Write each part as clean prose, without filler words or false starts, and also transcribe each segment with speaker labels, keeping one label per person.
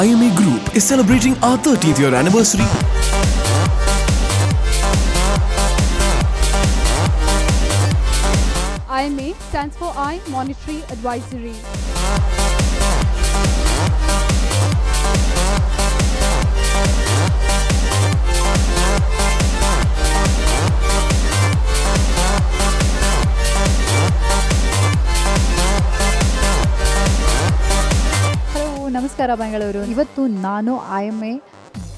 Speaker 1: IMA Group is celebrating our 30th year anniversary.
Speaker 2: IMA stands for I Monetary Advisory.
Speaker 3: ನಮಸ್ಕಾರ ಬೆಂಗಳೂರು. ಇವತ್ತು ನಾನು IMA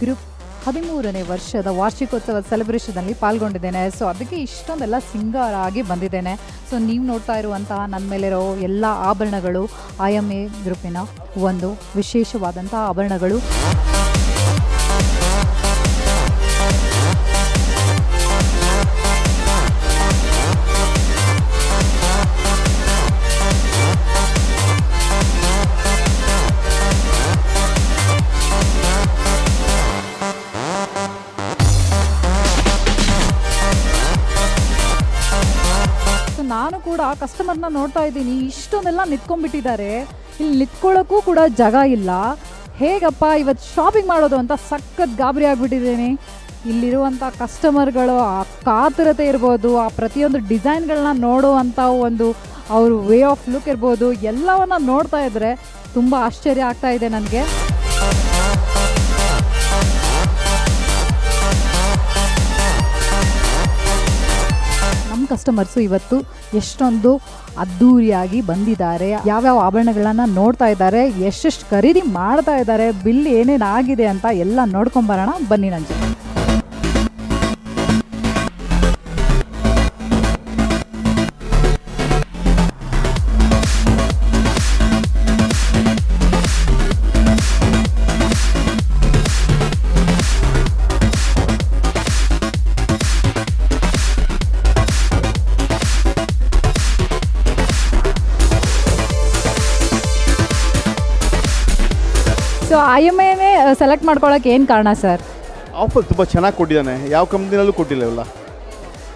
Speaker 3: group 13ನೇ ವರ್ಷದ ವಾರ್ಷಿಕೋತ್ಸವ ಸೆಲೆಬ್ರೇಷನಲ್ಲಿ ಪಾಲ್ಗೊಂಡಿದ್ದೇನೆ. So ಅದಕ್ಕೆ ಇಷ್ಟೊಂದೆಲ್ಲ ಸಿಂಗಾರ ಆಗಿ ಬಂದಿದ್ದೇನೆ. ಸೊ ನೀವು ನೋಡ್ತಾ ಇರುವಂತಹ ನನ್ನ ಮೇಲಿರೋ ಎಲ್ಲ ಆಭರಣಗಳು IMA ಗ್ರೂಪಿನ ಒಂದು ವಿಶೇಷವಾದಂಥ ಆಭರಣಗಳು. ನಾನು ಕೂಡ ಕಸ್ಟಮರ್ನ ನೋಡ್ತಾ ಇದ್ದೀನಿ, ಇಷ್ಟೊಂದೆಲ್ಲ ನಿಂತ್ಕೊಂಡ್ಬಿಟ್ಟಿದ್ದಾರೆ. ಇಲ್ಲಿ ನಿಂತ್ಕೊಳ್ಳೋಕ್ಕೂ ಕೂಡ ಜಾಗ ಇಲ್ಲ. ಹೇಗಪ್ಪ ಇವತ್ತು ಶಾಪಿಂಗ್ ಮಾಡೋದು ಅಂತ ಸಖತ್ ಗಾಬರಿ ಆಗಿಬಿಟ್ಟಿದ್ದೀನಿ. ಇಲ್ಲಿರುವಂಥ ಕಸ್ಟಮರ್ಗಳು ಆ ಕಾತುರತೆ ಇರ್ಬೋದು, ಆ ಪ್ರತಿಯೊಂದು ಡಿಸೈನ್ಗಳನ್ನ ನೋಡುವಂಥ ಒಂದು ಅವ್ರ ವೇ ಆಫ್ ಲುಕ್ ಇರ್ಬೋದು, ಎಲ್ಲವನ್ನ ನೋಡ್ತಾ ಇದ್ದರೆ ತುಂಬ ಆಶ್ಚರ್ಯ ಆಗ್ತಾ ಇದೆ ನನಗೆ. ಕಸ್ಟಮರ್ಸು ಇವತ್ತು ಎಷ್ಟೊಂದು ಅದ್ಧೂರಿಯಾಗಿ ಬಂದಿದ್ದಾರೆ, ಯಾವ್ಯಾವ ಆಭರಣಗಳನ್ನ ನೋಡ್ತಾ ಇದ್ದಾರೆ, ಎಷ್ಟೆಷ್ಟು ಖರೀದಿ ಮಾಡ್ತಾ ಇದ್ದಾರೆ, ಬಿಲ್ ಏನೇನು ಆಗಿದೆ ಅಂತ ಎಲ್ಲ ನೋಡ್ಕೊಂಬರೋಣ ಬನ್ನಿ ನನ್ನ ಜೊತೆ. ಸೊ IMAನೇ ಸೆಲೆಕ್ಟ್ ಮಾಡ್ಕೊಳ್ಳೋಕೆ ಏನು ಕಾರಣ ಸರ್?
Speaker 4: ಆಫರ್ ತುಂಬ ಚೆನ್ನಾಗಿ ಕೊಟ್ಟಿದ್ದಾನೆ, ಯಾವ ಕಂಪ್ನಿನಲ್ಲೂ ಕೊಟ್ಟಿಲ್ಲ ಇವೆಲ್ಲ.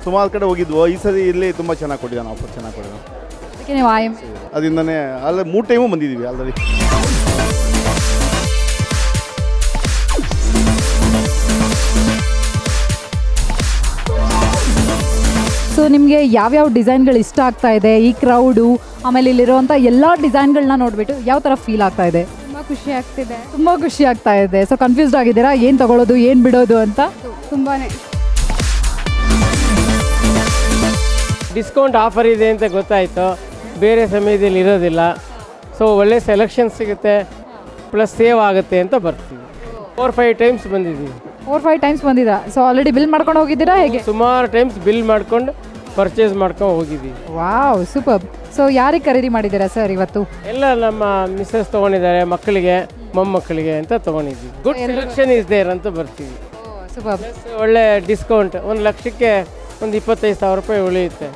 Speaker 4: ಸುಮಾರು ಕಡೆ ಹೋಗಿದ್ವು, ಈ ಸರಿ ಇಲ್ಲಿ ತುಂಬ ಚೆನ್ನಾಗಿ ಕೊಟ್ಟಿದ್ದಾನೆ, ಆಫರ್ ಚೆನ್ನಾಗಿ ಕೊಟ್ಟಿದ್ದಾನೆ.
Speaker 3: ಅದಕ್ಕೆ ನೀವು IMA
Speaker 4: ಅದರಿಂದನೇ ಅಲ್ಲ 3 ಟೈಮು ಬಂದಿದ್ದೀವಿ ಆಲ್ರೆಡಿ.
Speaker 3: ಸೊ ನಿಮಗೆ ಯಾವ್ಯಾವ ಡಿಸೈನ್ಗಳು ಇಷ್ಟ ಆಗ್ತಾ ಇದೆ? ಈ ಕ್ರೌಡು ಆಮೇಲೆ ಇಲ್ಲಿರುವಂಥ ಎಲ್ಲ ಡಿಸೈನ್ಗಳನ್ನ ನೋಡಿಬಿಟ್ಟು ಯಾವ ಥರ ಫೀಲ್ ಆಗ್ತಾ ಇದೆ? ತುಂಬ ಖುಷಿ ಆಗ್ತಾ ಇದೆ. ಸೊ ಕನ್ಫ್ಯೂಸ್ಡ್ ಆಗಿದ್ದೀರಾ, ಏನು ತಗೊಳ್ಳೋದು ಏನು ಬಿಡೋದು ಅಂತ?
Speaker 2: ತುಂಬಾ
Speaker 5: ಡಿಸ್ಕೌಂಟ್ ಆಫರ್ ಇದೆ ಅಂತ ಗೊತ್ತಾಯಿತು, ಬೇರೆ ಸಮಯದಲ್ಲಿ ಇರೋದಿಲ್ಲ. ಸೊ ಒಳ್ಳೆ ಸೆಲೆಕ್ಷನ್ ಸಿಗುತ್ತೆ, ಪ್ಲಸ್ ಸೇವ್ ಆಗುತ್ತೆ ಅಂತ ಬರ್ತೀವಿ. 4-5 ಟೈಮ್ಸ್ ಬಂದಿದ್ದೀವಿ.
Speaker 3: 4-5 ಟೈಮ್ಸ್ ಬಂದಿದ್ದೀರಾ? ಸೊ ಆಲ್ರೆಡಿ ಬಿಲ್ ಮಾಡ್ಕೊಂಡು ಹೋಗಿದ್ದೀರಾ ಹೇಗೆ?
Speaker 5: ಸುಮಾರು ಟೈಮ್ಸ್ ಬಿಲ್ ಮಾಡ್ಕೊಂಡು ಪರ್ಚೇಸ್ ಮಾಡ್ಕೊಂಡು ಹೋಗಿದ್ದೀವಿ.
Speaker 3: Wow, super. ಸೊ ಯಾರಿಗೆ ಖರೀದಿ ಮಾಡಿದ್ದೀರಾ ಸರ್ ಇವತ್ತು?
Speaker 5: ಎಲ್ಲ ನಮ್ಮ ಮಿಸ್ಸಸ್ ತೊಗೊಂಡಿದ್ದಾರೆ, ಮಕ್ಕಳಿಗೆ ಮೊಮ್ಮಕ್ಕಳಿಗೆ ಅಂತ ತೊಗೊಂಡಿದ್ದೀವಿ. ಗುಡ್ ಸೆಲೆಕ್ಷನ್ ಇಸ್ ದೇರ್ ಅಂತ ಬರ್ತೀವಿ.
Speaker 3: ಸೂಪರ್.
Speaker 5: ಒಳ್ಳೆ ಡಿಸ್ಕೌಂಟ್, 1 ಲಕ್ಷಕ್ಕೆ ಒಂದು 25,000 ರೂಪಾಯಿ ಉಳಿಯುತ್ತೆ.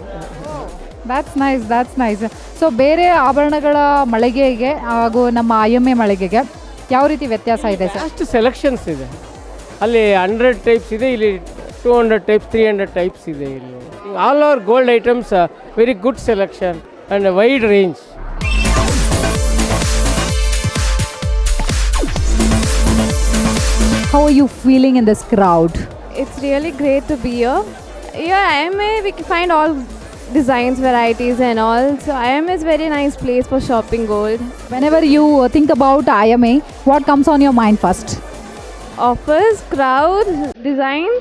Speaker 3: That's nice. ಸೊ ಬೇರೆ ಆಭರಣಗಳ ಮಳಿಗೆಗೆ ಹಾಗೂ ನಮ್ಮ IMA ಮಳಿಗೆಗೆ ಯಾವ ರೀತಿ ವ್ಯತ್ಯಾಸ ಇದೆ ಸರ್?
Speaker 5: ಅಷ್ಟು ಸೆಲೆಕ್ಷನ್ಸ್ ಇದೆ. ಅಲ್ಲಿ 100 ಟೈಪ್ಸ್ ಇದೆ, ಇಲ್ಲಿ 200 ಟೈಪ್ಸ್, 300 ಟೈಪ್ಸ್ ಇದೆ. ಇಲ್ಲಿ all over gold items, very good selection and wide range.
Speaker 3: How are you feeling in this crowd?
Speaker 6: It's really great to be here. Yeah, IMA, we can find all designs, varieties and all. So IMA is very nice place for shopping gold.
Speaker 3: Whenever you think about IMA, what comes on your mind first?
Speaker 6: Offers, crowd, design.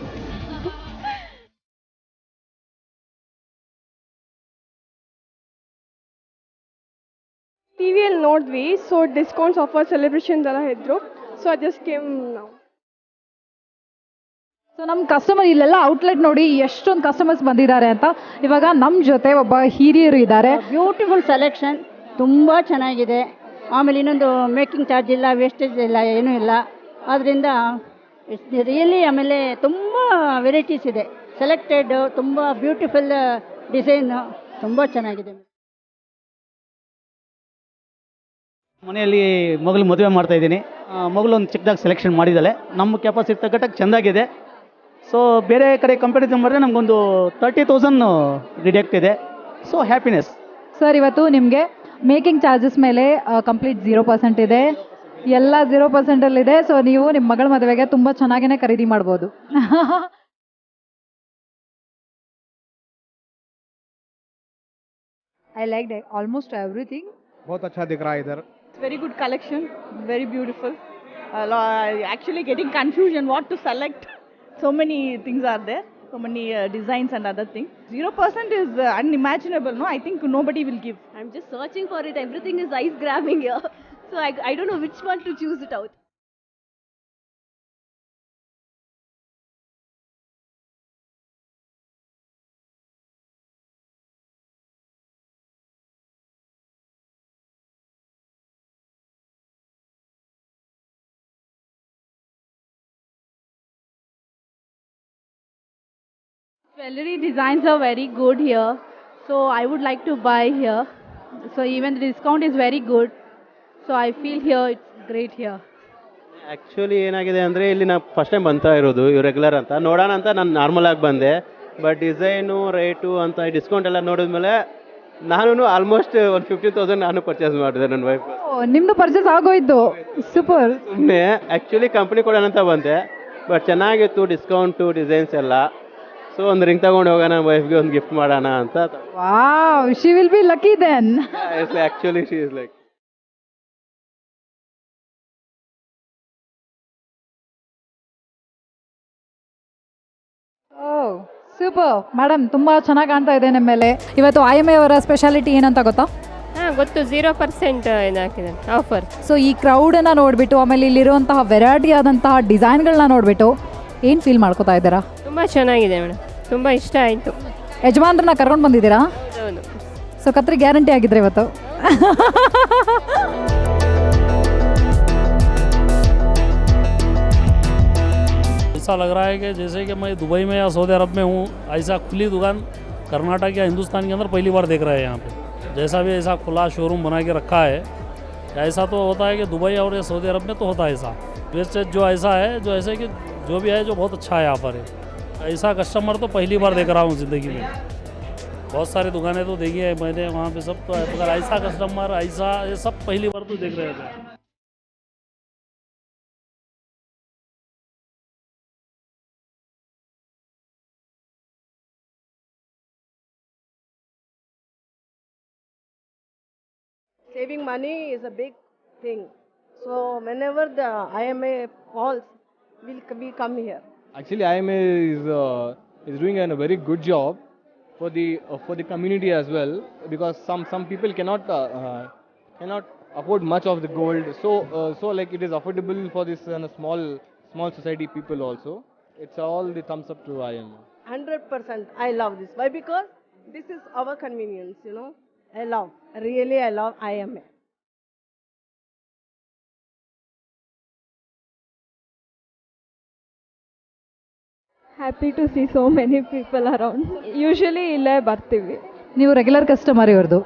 Speaker 7: ಟಿವಿಯಲ್ಲಿ ನೋಡಿದ್ವಿ, so discounts offer celebrations ಎಲ್ಲ ಇದ್ರು, so I just came now.
Speaker 3: So ನಮ್ಮ customer ಇಲ್ಲೆಲ್ಲ outlet ನೋಡಿ ಎಷ್ಟೊಂದು customers ಬಂದಿದ್ದಾರೆ ಅಂತ. ಇವಾಗ ನಮ್ಮ ಜೊತೆ ಒಬ್ಬ ಹಿರಿಯರು ಇದ್ದಾರೆ.
Speaker 8: ಬ್ಯೂಟಿಫುಲ್ ಸೆಲೆಕ್ಷನ್, ತುಂಬ ಚೆನ್ನಾಗಿದೆ. ಆಮೇಲೆ ಇನ್ನೊಂದು ಮೇಕಿಂಗ್ ಚಾರ್ಜ್ ಇಲ್ಲ, ವೇಸ್ಟೇಜ್ ಇಲ್ಲ, ಏನೂ ಇಲ್ಲ. ಆದ್ದರಿಂದ ರಿಯಲಿ ಆಮೇಲೆ ತುಂಬ ವೆರೈಟೀಸ್ ಇದೆ. ಸೆಲೆಕ್ಟೆಡ್, ತುಂಬ ಬ್ಯೂಟಿಫುಲ್ ಡಿಸೈನು, ತುಂಬ ಚೆನ್ನಾಗಿದೆ.
Speaker 9: ಮನೆಯಲ್ಲಿ ಮಗಳು ಮದುವೆ ಮಾಡ್ತಾ ಇದ್ದೀನಿ. ಮಗಳು ಒಂದು ಚಿಕ್ಕದಾಗಿ ಸೆಲೆಕ್ಷನ್ ಮಾಡಿದ್ದಾಳೆ. ನಮ್ಮ ಕೆಪಾಸಿಟಿ ತగ్గಟ್ಟಾಗಿ ಚೆಂದಾಗಿದೆ. ಸೊ ಬೇರೆ ಕಡೆ ಕಂಪ್ಯಾರಿಸನ್ ಮಾಡಿದ್ರೆ ನಮಗೊಂದು 30,000 ಡಿಡಕ್ಟ್ ಇದೆ. So happiness.
Speaker 3: ಸರ್ ಇವತ್ತು ನಿಮಗೆ ಮೇಕಿಂಗ್ ಚಾರ್ಜಸ್ ಮೇಲೆ ಕಂಪ್ಲೀಟ್ 0% ಇದೆ. ಎಲ್ಲ 0% ಅಲ್ಲಿದೆ. ಸೊ ನೀವು ನಿಮ್ಮ ಮಗಳ ಮದುವೆಗೆ ತುಂಬ ಚೆನ್ನಾಗೇ ಖರೀದಿ ಮಾಡ್ಬೋದು.
Speaker 2: I liked almost everything.
Speaker 10: बहुत अच्छा दिख रहा है इधर.
Speaker 7: Very good collection, very beautiful. Actually getting confusion what to select. So many things are there, so many designs and other things. 0% is unimaginable, no? I think nobody will give.
Speaker 11: I'm just searching for it. Everything is eyes grabbing here. So I don't know which one to choose it out. Jewelry designs are very good here. So I would like to buy here. So even the discount is very good. So I feel here it's great here.
Speaker 12: Actually ಏನಾಗಿದೆ ಅಂದರೆ ಇಲ್ಲಿ ನಾನು first time ಬಂತಾ ಇರೋದು ಇವು regular ಅಂತ ನೋಡೋಣ ಅಂತ ನಾನು ನಾರ್ಮಲ್ ಆಗಿ ಬಂದೆ. ಬಟ್ ಡಿಸೈನು ರೇಟು ಅಂತ ಡಿಸ್ಕೌಂಟ್ ಎಲ್ಲ ನೋಡಿದ್ಮೇಲೆ ನಾನು ಆಲ್ಮೋಸ್ಟ್ ಒಂದು 50,000 ನಾನು ಪರ್ಚೇಸ್ ಮಾಡಿದೆ ನನ್ನ ವೈಫ್.
Speaker 3: ನಿಮ್ಮದು ಪರ್ಚೇಸ್ ಆಗೋಯ್ತು. ಸೂಪರ್.
Speaker 12: ಸುಮ್ಮನೆ ಆ್ಯಕ್ಚುಲಿ ಕಂಪ್ನಿ ಕೊಡೋಣ ಅಂತ ಬಂದೆ, ಬಟ್ ಚೆನ್ನಾಗಿತ್ತು ಡಿಸ್ಕೌಂಟು ಡಿಸೈನ್ಸ್ ಎಲ್ಲ. ಸೊ ಒಂದು ರಿಂಗ್ ತಗೊಂಡು ಹೋಗೋಣ ನನ್ನ ವೈಫ್ಗೆ ಒಂದು ಗಿಫ್ಟ್ ಮಾಡೋಣ ಅಂತ.
Speaker 3: Wow, she will be lucky then.
Speaker 12: Actually she is like.
Speaker 3: Super madam, ತುಂಬ ಚೆನ್ನಾಗಿ ಕಾಣ್ತಾ ಇದೆ ನಿಮ್ಮ ಮೇಲೆ. ಇವತ್ತು IMA ಅವರ ಸ್ಪೆಷಾಲಿಟಿ ಏನಂತ ಗೊತ್ತಾ?
Speaker 6: ಗೊತ್ತು, 0% ಇದಾಕಿದೆ ಆಫರ್.
Speaker 3: ಸೊ ಈ ಕ್ರೌಡನ್ನು ನೋಡಿಬಿಟ್ಟು, ಆಮೇಲೆ ಇಲ್ಲಿರುವಂತಹ ವೆರೈಟಿ ಆದಂತಹ ಡಿಸೈನ್ಗಳನ್ನ ನೋಡಿಬಿಟ್ಟು ಏನು ಫೀಲ್ ಮಾಡ್ಕೋತಾ ಇದ್ದೀರಾ?
Speaker 6: ತುಂಬ ಚೆನ್ನಾಗಿದೆ ಮೇಡಮ್, ತುಂಬ ಇಷ್ಟ ಆಯಿತು.
Speaker 3: ಯಜಮಾನ್ರನ್ನ ಕರ್ಕೊಂಡು ಬಂದಿದ್ದೀರಾ?
Speaker 6: ಹೌದು.
Speaker 3: ಸೊ ಕತ್ರಿ ಗ್ಯಾರಂಟಿ ಆಗಿದ್ರೆ ಇವತ್ತು.
Speaker 13: ऐसा लग रहा है कि जैसे कि मैं दुबई में या सऊदी अरब में हूँ. ऐसा खुली दुकान कर्नाटक या हिंदुस्तान के अंदर पहली बार देख रहे हैं यहाँ पे. जैसा भी ऐसा खुला शोरूम बना के रखा है, ऐसा तो होता है कि दुबई और या सऊदी अरब में तो होता है ऐसा. वेस्टेज जो ऐसा है, जो ऐसे कि जो भी है जो बहुत अच्छा है यहाँ पर है. ऐसा कस्टमर तो पहली बार देख रहा हूँ ज़िंदगी में. बहुत सारी दुकानें तो देखी है मैंने वहाँ पे सब, तो अगर ऐसा कस्टमर ऐसा ये सब पहली बार तो देख रहे थे.
Speaker 7: Saving money is a big thing. So whenever the IMA falls, we come here.
Speaker 10: Actually, IMA is doing a very good job for the community as well, because some people cannot afford much of the gold. So like it is affordable for this small society people also. It's all the thumbs up to IMA.
Speaker 7: 100%. I love this. Why? Because this is our convenience, you know. I love IMA.
Speaker 6: Happy to see so many people around. Usually ಇಲ್ಲೇ ಬರ್ತೀವಿ.
Speaker 3: ನೀವು regular customer ಇವ್ರದ್ದು.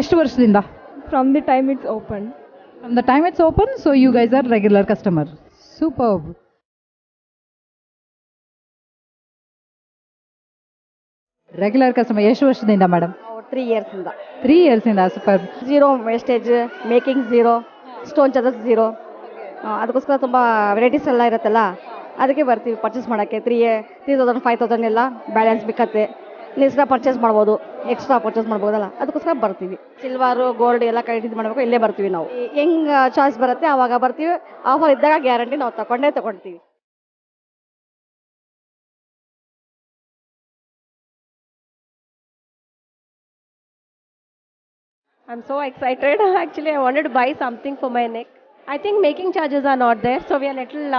Speaker 3: ಎಷ್ಟು ವರ್ಷದಿಂದ?
Speaker 6: From the time it's opened.
Speaker 3: From the time it's open, so you guys are regular customer. Superb. Regular customer ಎಷ್ಟು ವರ್ಷದಿಂದ madam?
Speaker 11: 3 years ಇಂದ.
Speaker 3: 3 years ಇಂದ. Super.
Speaker 11: Zero wastage, making zero, stone charges zero. ಅದಕ್ಕೋಸ್ಕರ ತುಂಬ varieties ಎಲ್ಲ ಇರುತ್ತಲ್ಲ, ಅದಕ್ಕೆ ಬರ್ತೀವಿ ಪರ್ಚೇಸ್ ಮಾಡೋಕ್ಕೆ. 3,000 5,000 ಎಲ್ಲ ಬ್ಯಾಲೆನ್ಸ್ ಬೇಕತ್ತೆ. ಎಕ್ಸ್ಟ್ರಾ ಪರ್ಚೇಸ್ ಮಾಡ್ಬೋದು, ಎಕ್ಸ್ಟ್ರಾ ಪರ್ಚೇಸ್ ಮಾಡ್ಬೋದಲ್ಲ, ಅದಕ್ಕೋಸ್ಕರ ಬರ್ತೀವಿ. ಸಿಲ್ವರು ಗೋಲ್ಡ್ ಎಲ್ಲ ಖರೀದಿ ಮಾಡಬೇಕು, ಇಲ್ಲೇ ಬರ್ತೀವಿ ನಾವು. ಹೆಂಗೆ ಚಾಯ್ಸ್ ಬರುತ್ತೆ ಆವಾಗ ಬರ್ತೀವಿ. ಆಫರ್ ಇದ್ದಾಗ ಗ್ಯಾರಂಟಿ ನಾವು ತಗೊಳ್ತೀವಿ.
Speaker 6: I'm so excited. Actually, I wanted to buy something for my neck. I think making charges are not there, so we are little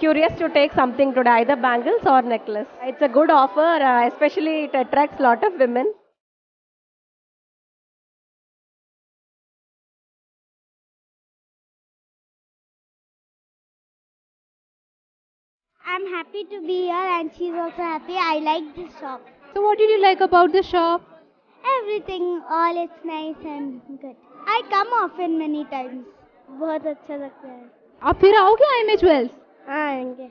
Speaker 6: curious to take something today, either bangles or necklace. It's a good offer, especially it attracts a lot of women.
Speaker 14: I'm happy to be here and she's also happy. I like this shop.
Speaker 2: So what did you like about the shop?
Speaker 14: Everything, all it's nice and good. I come often many times. बहुत अच्छा लगता है.
Speaker 2: आप फिर आओगे IMA Jewels?
Speaker 14: हाँ आएंगे.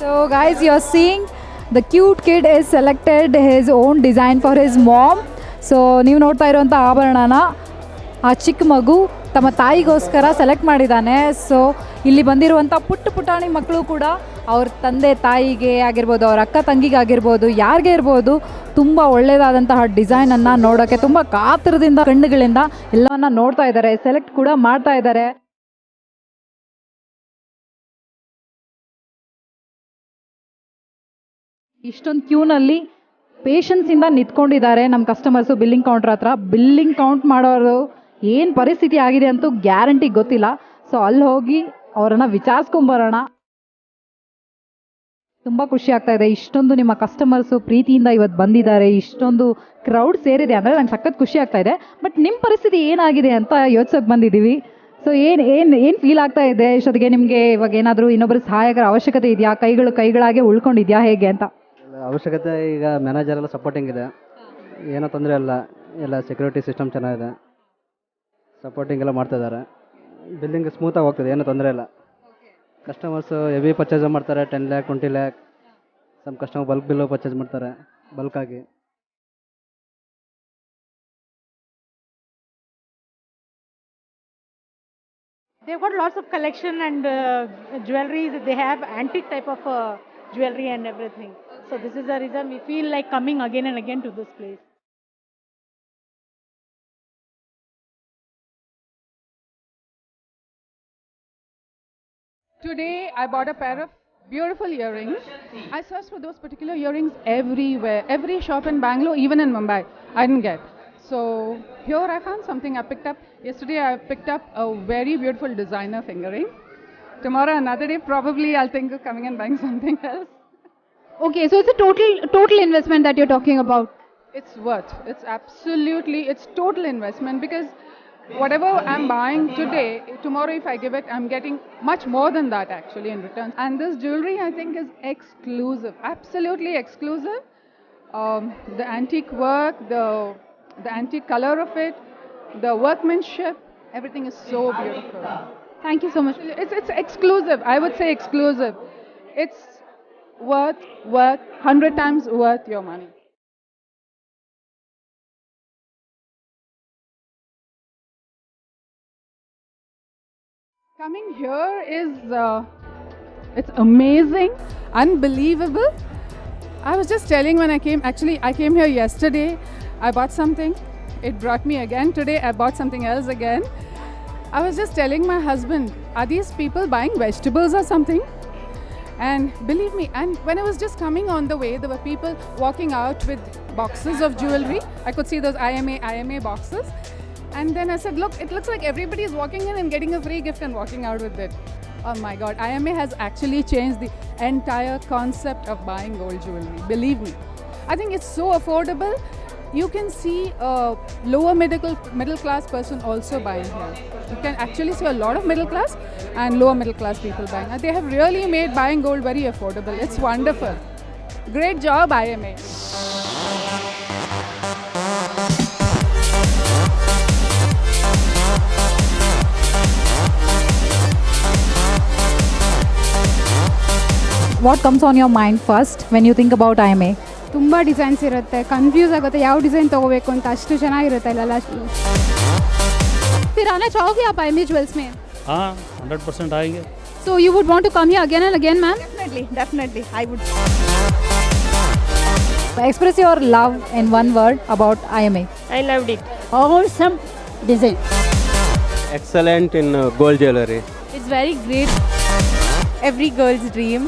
Speaker 3: So guys, you're seeing the cute kid is selected his own design for his mom. So ನೀವು ನೋಡ್ತಾ ಇರುವಂಥ ಆಭರಣನ ಆ ಚಿಕ್ಕ ಮಗು ತಮ್ಮ ತಾಯಿಗೋಸ್ಕರ ಸೆಲೆಕ್ಟ್ ಮಾಡಿದ್ದಾನೆ. ಸೊ ಇಲ್ಲಿ ಬಂದಿರುವಂಥ ಪುಟಾಣಿ ಮಕ್ಕಳು ಕೂಡ ಅವ್ರ ತಂದೆ ತಾಯಿಗೆ ಆಗಿರ್ಬೋದು, ಅವ್ರ ಅಕ್ಕ ತಂಗಿಗೆ ಆಗಿರ್ಬೋದು, ಯಾರಿಗೆ ಇರ್ಬೋದು, ತುಂಬ ಒಳ್ಳೆಯದಾದಂತಹ ಡಿಸೈನನ್ನು ನೋಡೋಕ್ಕೆ ತುಂಬ ಕಾತರದಿಂದ ಕಣ್ಣುಗಳಿಂದ ಎಲ್ಲವನ್ನ ನೋಡ್ತಾ ಇದ್ದಾರೆ, ಸೆಲೆಕ್ಟ್ ಕೂಡ ಮಾಡ್ತಾ ಇದ್ದಾರೆ. ಇಷ್ಟೊಂದು ಕ್ಯೂನಲ್ಲಿ ಪೇಷನ್ಸಿಂದ ನಿಂತ್ಕೊಂಡಿದ್ದಾರೆ ನಮ್ಮ ಕಸ್ಟಮರ್ಸು ಬಿಲ್ಲಿಂಗ್ ಕೌಂಟ್ರ್ ಹತ್ರ. ಬಿಲ್ಲಿಂಗ್ ಕೌಂಟ್ ಮಾಡೋರು ಏನು ಪರಿಸ್ಥಿತಿ ಆಗಿದೆ ಅಂತೂ ಗ್ಯಾರಂಟಿ ಗೊತ್ತಿಲ್ಲ. ಸೊ ಅಲ್ಲಿ ಹೋಗಿ ಅವರನ್ನು ವಿಚಾರಿಸ್ಕೊಂಬರೋಣ. ತುಂಬ ಖುಷಿ ಆಗ್ತಾ ಇದೆ, ಇಷ್ಟೊಂದು ನಿಮ್ಮ ಕಸ್ಟಮರ್ಸು ಪ್ರೀತಿಯಿಂದ ಇವತ್ತು ಬಂದಿದ್ದಾರೆ, ಇಷ್ಟೊಂದು ಕ್ರೌಡ್ ಸೇರಿದೆ ಅಂದರೆ ನಂಗೆ ಸಖತ್ ಖುಷಿ ಆಗ್ತಾ ಇದೆ. ಬಟ್ ನಿಮ್ಮ ಪರಿಸ್ಥಿತಿ ಏನಾಗಿದೆ ಅಂತ ಯೋಚಿಸೋಕೆ ಬಂದಿದ್ದೀವಿ. ಸೊ ಏನು ಫೀಲ್ ಆಗ್ತಾ ಇದೆ ಇಷ್ಟೊತ್ತಿಗೆ ನಿಮಗೆ? ಇವಾಗ ಏನಾದರೂ ಇನ್ನೊಬ್ಬರು ಸಹಾಯಕರ ಅವಶ್ಯಕತೆ ಇದೆಯಾ? ಕೈಗಳಾಗೆ ಉಳ್ಕೊಂಡಿದ್ಯಾ ಹೇಗೆ ಅಂತ?
Speaker 15: ಅವಶ್ಯಕತೆ ಈಗ ಮ್ಯಾನೇಜರ್ ಎಲ್ಲ ಸಪೋರ್ಟಿಂಗ್ ಇದೆ, ಏನೋ ತೊಂದರೆ ಇಲ್ಲ, ಎಲ್ಲ ಸೆಕ್ಯೂರಿಟಿ ಸಿಸ್ಟಮ್ ಚೆನ್ನಾಗಿದೆ, ಸಪೋರ್ಟಿಂಗ್ ಎಲ್ಲ ಮಾಡ್ತಾಯಿದ್ದಾರೆ. ಬಿಲ್ಲಿಂಗ್ ಸ್ಮೂತಾಗಿ ಹೋಗ್ತದೆ, ಏನೂ ತೊಂದರೆ ಇಲ್ಲ. ಕಸ್ಟಮರ್ಸು ಹೆವಿ ಪರ್ಚೇಸ್ ಮಾಡ್ತಾರೆ, 10 lakh 20 lakh. Some customer bulk bill purchase ಮಾಡ್ತಾರೆ ಬಲ್ಕಾಗಿ.
Speaker 16: They've got lots of collection and jewelries. They have antique type of jewelry and everything. So this is the reason we feel like coming again and again to this place.
Speaker 17: Today I bought a pair of beautiful earrings. I searched for those particular earrings everywhere, every shop in Bangalore, even in Mumbai. I didn't get. So here I found something I picked up. Yesterday I picked up a very beautiful designer finger ring. Tomorrow, another day, probably I'll think of coming and buying something else.
Speaker 2: Okay, so it's a total investment that you're talking about.
Speaker 17: It's worth. It's total investment, because whatever I'm buying today, tomorrow if I give it, I'm getting much more than that actually in return. And this jewelry I think is exclusive, absolutely exclusive. The antique work, the antique color of it, the workmanship, everything is so beautiful.
Speaker 2: Thank you so much.
Speaker 17: It's exclusive. I would say exclusive. It's worth 100 times worth your money. Coming here is it's amazing, unbelievable. I was just telling when I came, actually I came here yesterday, I bought something, it brought me again. Today I bought something else again. I was just telling my husband, are these people buying vegetables or something? And believe me, and when I was just coming on the way, there were people walking out with boxes of jewelry. I could see those IMA boxes. And then I said, look, it looks like everybody is walking in and getting a free gift and walking out with it. Oh my God, IMA has actually changed the entire concept of buying gold jewelry. Believe me. I think it's so affordable. You can see a lower middle class person also buying here. You can actually see a lot of middle class and lower middle class people buying. And they have really made buying gold very affordable. It's wonderful. Great job, IMA.
Speaker 3: What comes on your mind first when you think about IMA?
Speaker 2: ತುಂಬ designs ಇರುತ್ತೆ, confuse ಆಗುತ್ತೆ ಯಾವ design ತೊಗೋಬೇಕು ಅಂತ. ಅಷ್ಟು ಚೆನ್ನಾಗಿರುತ್ತೆ ಅಲ್ಲೆಲ್ಲ. फिर आना चाहोगे आप IMA ज्वेल्स में?
Speaker 13: हाँ, 100% आएंगे.
Speaker 2: So you would want to come here again and again, ma'am?
Speaker 7: Definitely, I would.
Speaker 3: Express your love in one word about IMA.
Speaker 6: I loved it.
Speaker 8: Awesome design.
Speaker 12: Excellent in gold jewelry.
Speaker 18: It's very great. Every girl's dream.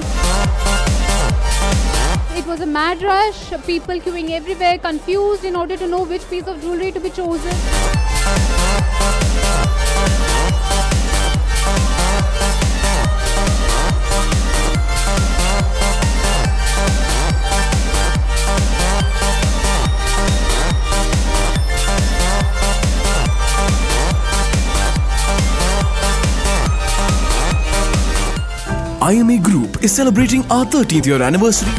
Speaker 2: It was a mad rush, people queuing everywhere, confused in order to know which piece of jewelry to be chosen.
Speaker 1: IMA Group is celebrating our 30th year anniversary.